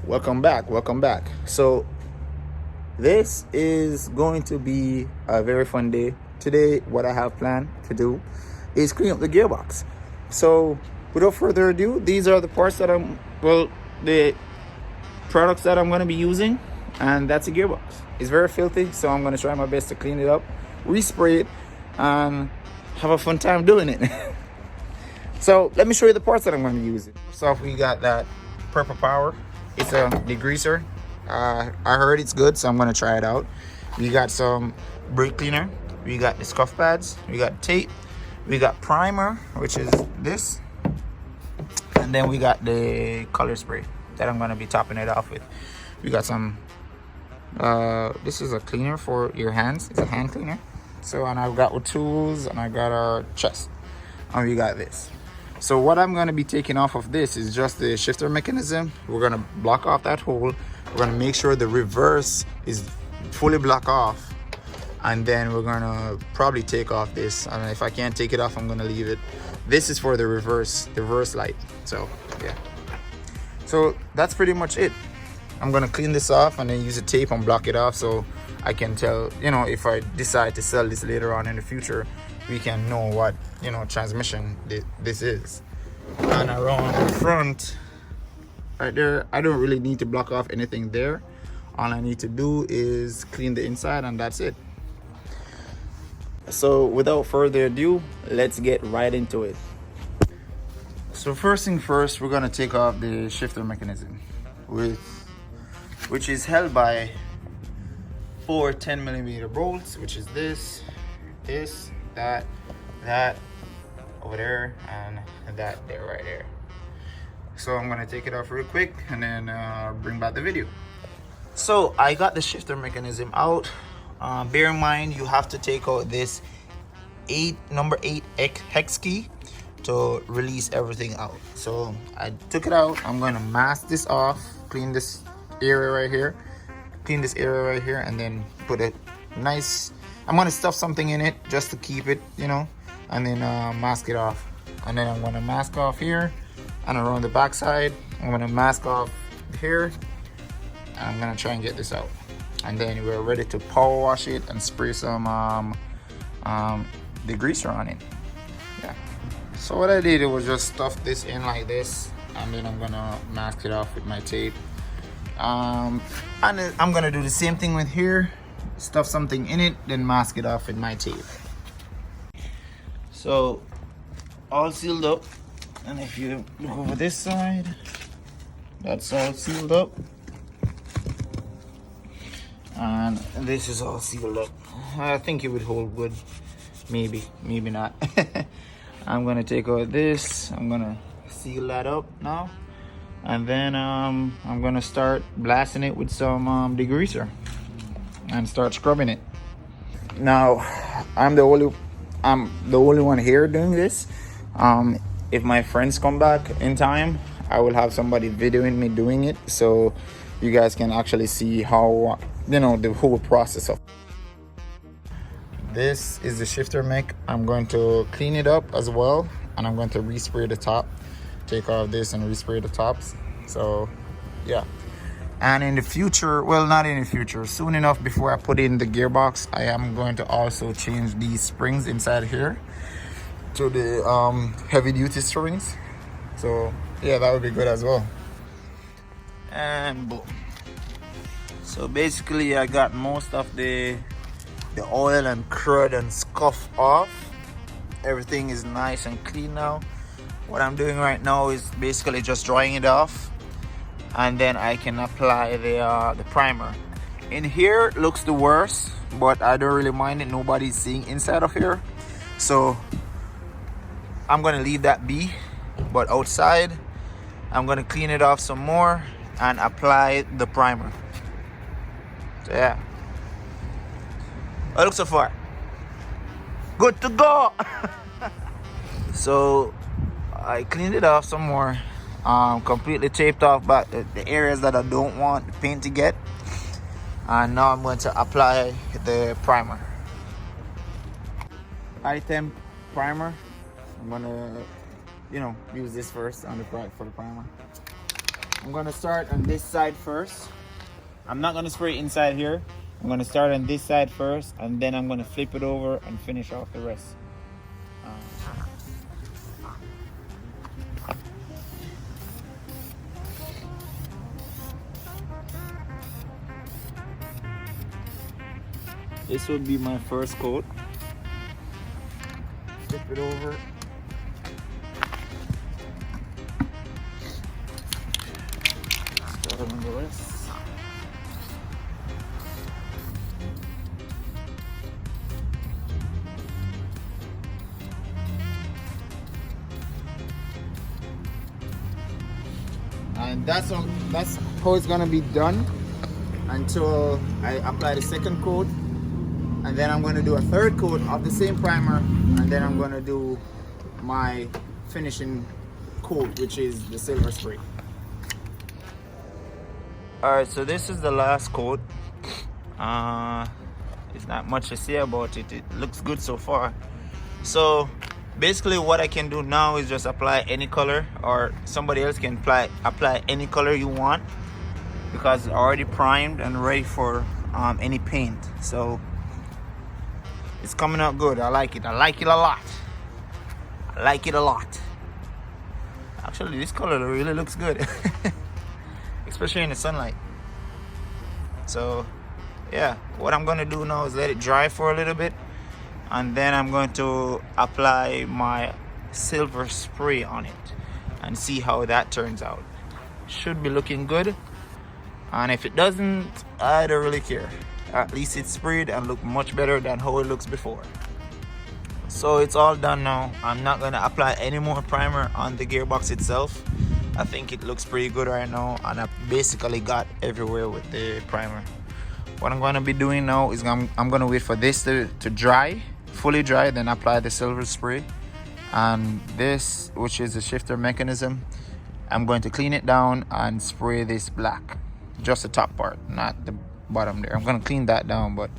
Welcome back. Welcome back. So this is going to be a very fun day. Today, what I have planned to do is clean up the gearbox. So without further ado, these are the parts that the products that I'm going to be using, and that's a gearbox. It's very filthy, so I'm going to try my best to clean it up, respray it, and have a fun time doing it. So let me show you the parts that I'm going to use. First off, we got that Purple Power. It's a degreaser. I heard it's good, so I'm going to try it out. We got some brake cleaner. We got the scuff pads. We got tape. We got primer, which is this. And then we got the color spray that I'm going to be topping it off with. We got some, this is a cleaner for your hands. It's a hand cleaner. So, and I've got our tools, and I got our chest. And we got this. So what I'm going to be taking off of this is just the shifter mechanism. We're going to block off that hole. We're going to make sure the reverse is fully blocked off. And then we're going to probably take off this. And if I can't take it off, I'm going to leave it. This is for the reverse light. So, yeah. So that's pretty much it. I'm going to clean this off and then use a tape and block it off so I can tell, if I decide to sell this later on in the future, we can know what, transmission this is. And around the front, right there, I don't really need to block off anything there. All I need to do is clean the inside, and that's it. So without further ado, let's get right into it. So first thing first, we're gonna take off the shifter mechanism, which is held by 4 10mm bolts, which is this, that over there, and that there, right there. So I'm gonna take it off real quick and then bring back the video. So I got the shifter mechanism out. Bear in mind, you have to take out this number 8 hex key to release everything out. So I took it out. I'm gonna mask this off, clean this area right here, and then put it nice. I'm gonna stuff something in it just to keep it, and then mask it off. And then I'm gonna mask off here and around the back side. I'm gonna mask off here, and I'm gonna try and get this out. And then we're ready to power wash it and spray some degreaser on it. Yeah. So what I did was just stuff this in like this, and then I'm gonna mask it off with my tape. And then I'm gonna do the same thing with here. Stuff something in it, then mask it off with my tape. So all sealed up, and if you look over this side, that's all sealed up, and this is all sealed up. I think it would hold good, maybe not. I'm gonna take out this, I'm gonna seal that up now, and then I'm gonna start blasting it with some degreaser and start scrubbing it. Now I'm the only one here doing this. If my friends come back in time, I will have somebody videoing me doing it, so you guys can actually see how the whole process of. This is the shifter mech. I'm going to clean it up as well, and I'm going to respray the top, take off this and respray the tops. So yeah. And in the future, well, not in the future, soon enough, before I put in the gearbox, I am going to also change these springs inside here to the heavy duty springs. So yeah, that would be good as well. And boom. So basically I got most of the oil and crud and scuff off. Everything is nice and clean now. What I'm doing right now is basically just drying it off, and then I can apply the primer. In here looks the worst, but I don't really mind it. Nobody's seeing inside of here, so I'm gonna leave that be. But outside, I'm gonna clean it off some more and apply the primer. So yeah, it looks so far good to go. So I cleaned it off some more, completely taped off back the areas that I don't want the paint to get, and now I'm going to apply the primer. High temp primer. I'm gonna use this first on the for the primer. I'm gonna start on this side first. I'm not gonna spray inside here. I'm gonna start on this side first, and then I'm gonna flip it over and finish off the rest. This would be my first coat. Flip it over. Start on the rest. And that's how it's gonna be done until I apply the second coat, and then I'm gonna do a third coat of the same primer, and then I'm gonna do my finishing coat, which is the silver spray. Alright, so this is the last coat. There's not much to say about it. It looks good so far. So basically what I can do now is just apply any color, or somebody else can apply any color you want, because it's already primed and ready for any paint. So it's coming out good. I like it. I like it a lot. I like it a lot. Actually, this color really looks good. Especially in the sunlight. So yeah, what I'm gonna do now is let it dry for a little bit, and then I'm going to apply my silver spray on it and see how that turns out. Should be looking good, and if it doesn't, I don't really care. At least it's sprayed and look much better than how it looks before. So it's all done now. I'm not gonna apply any more primer on the gearbox itself. I think it looks pretty good right now, and I basically got everywhere with the primer. What I'm gonna be doing now is I'm gonna wait for this to dry, fully dry, then apply the silver spray. And this, which is the shifter mechanism, I'm going to clean it down and spray this black, just the top part, not the bottom there. I'm gonna clean that down, but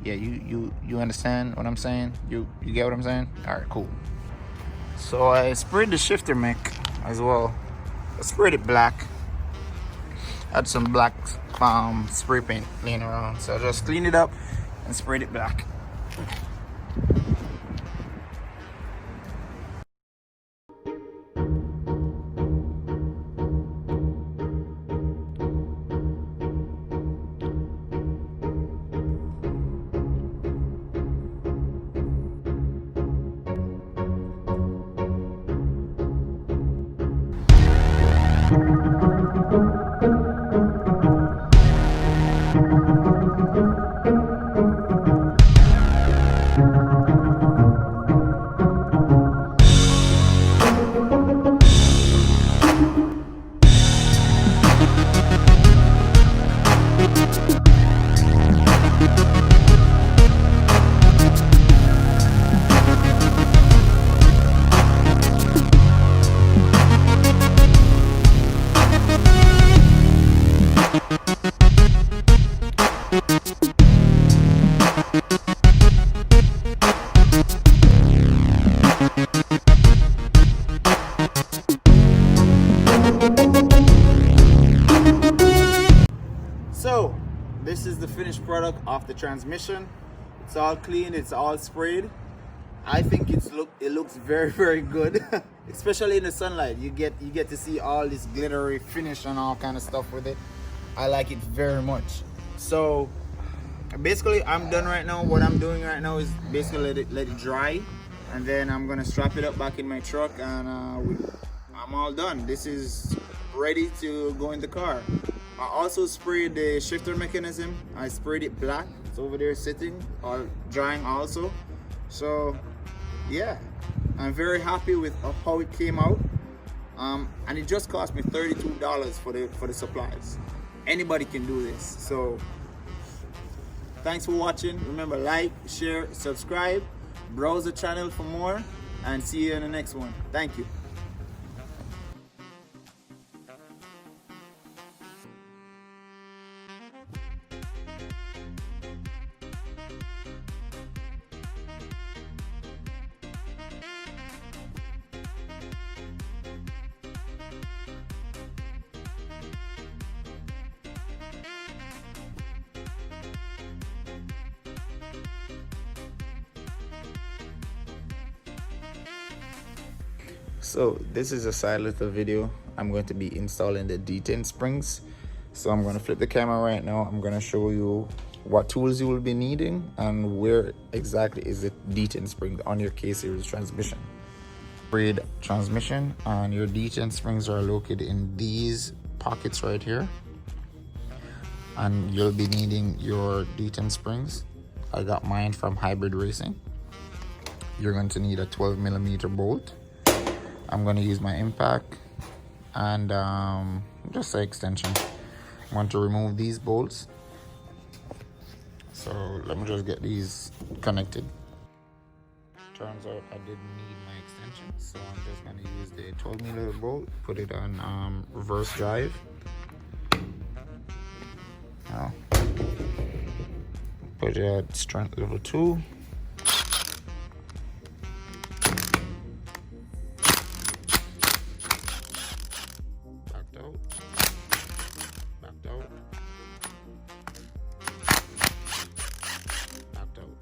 yeah, you understand what I'm saying? You get what I'm saying? All right, cool. So I sprayed the shifter mech as well. I sprayed it black. Had some black spray paint laying around, so I just cleaned it up and sprayed it black. So this is the finished product of the transmission. It's all clean, it's all sprayed. I think it looks very, very good. Especially in the sunlight, you get to see all this glittery finish and all kind of stuff with it. I like it very much. So basically I'm done right now. What I'm doing right now is basically let it dry, and then I'm gonna strap it up back in my truck, and I'm all done. This is ready to go in the car. I also sprayed the shifter mechanism. I sprayed it black. It's over there sitting or drying also. So yeah, I'm very happy with how it came out. And it just cost me $32 for the supplies. Anybody can do this. So thanks for watching. Remember, like, share, subscribe, browse the channel for more, and see you in the next one. Thank you. So this is a side little video. I'm going to be installing the detent springs. So I'm going to flip the camera right now. I'm going to show you what tools you will be needing and where exactly is the detent spring on your K series transmission. Braid transmission, and your detent springs are located in these pockets right here. And you'll be needing your detent springs. I got mine from Hybrid Racing. You're going to need a 12mm bolt. I'm going to use my impact and just an extension. I want to remove these bolts. So let me just get these connected. Turns out I didn't need my extension, so I'm just going to use the 12mm bolt, put it on reverse drive. Now, put it at strength level 2. Backed out. Backed out. Backed out.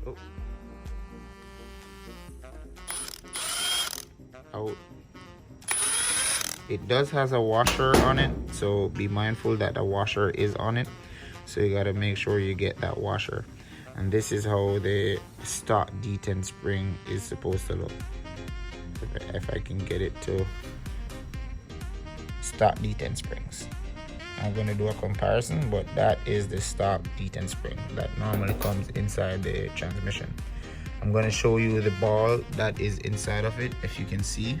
Oh. Out. It does has a washer on it, so be mindful that the washer is on it. So you gotta make sure you get that washer. And this is how the stock detent spring is supposed to look. If I can get it to stock detent springs. I'm gonna do a comparison, but that is the stock detent spring that normally comes inside the transmission. I'm gonna show you the ball that is inside of it. If you can see,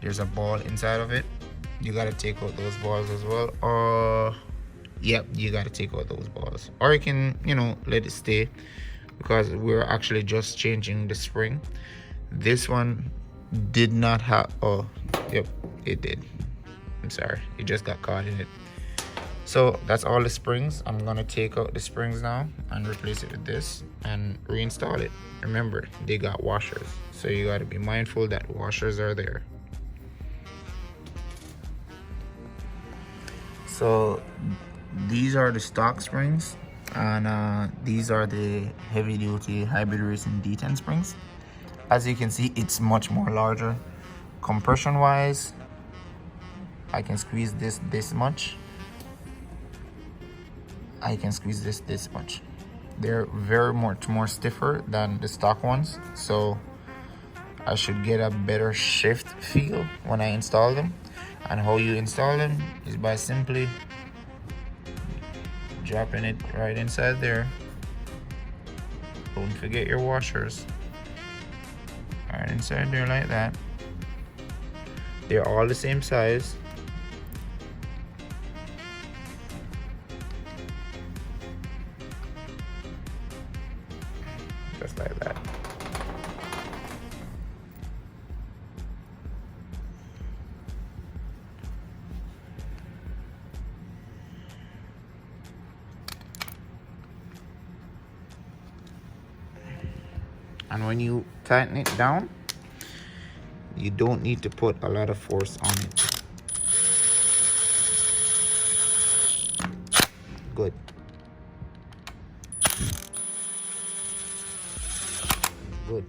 there's a ball inside of it. You gotta take out those balls as well, or yep, you gotta take out those balls, or you can, you know, let it stay, because we're actually just changing the spring. This one did not have, oh yep, it did. I'm sorry, it just got caught in it. So that's all the springs. I'm gonna take out the springs now and replace it with this and reinstall it. Remember, they got washers, so you gotta be mindful that washers are there. So these are the stock springs, and these are the heavy duty Hybrid Racing detent springs. As you can see, it's much more larger. Compression wise, I can squeeze this much. I can squeeze this much. They're very much more stiffer than the stock ones, so I should get a better shift feel when I install them. And how you install them is by simply dropping it right inside there. Don't forget your washers. Right inside there like that. They're all the same size. Just like that. And when you tighten it down, you don't need to put a lot of force on it. Good. Good.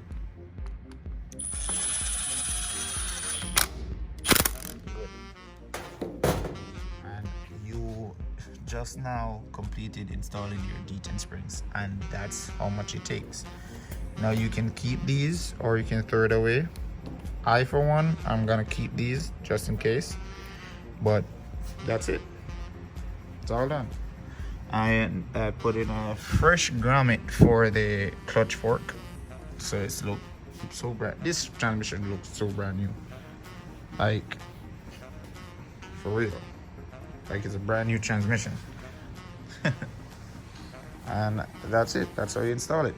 Good. And you just now completed installing your detent springs, and that's how much it takes. Now you can keep these or you can throw it away. I, for one, I'm gonna keep these just in case, but that's it. It's all done. I put in a fresh grommet for the clutch fork, so it's look so brand. This transmission looks so brand new, like for real, like it's a brand new transmission. And that's it. That's how you install it.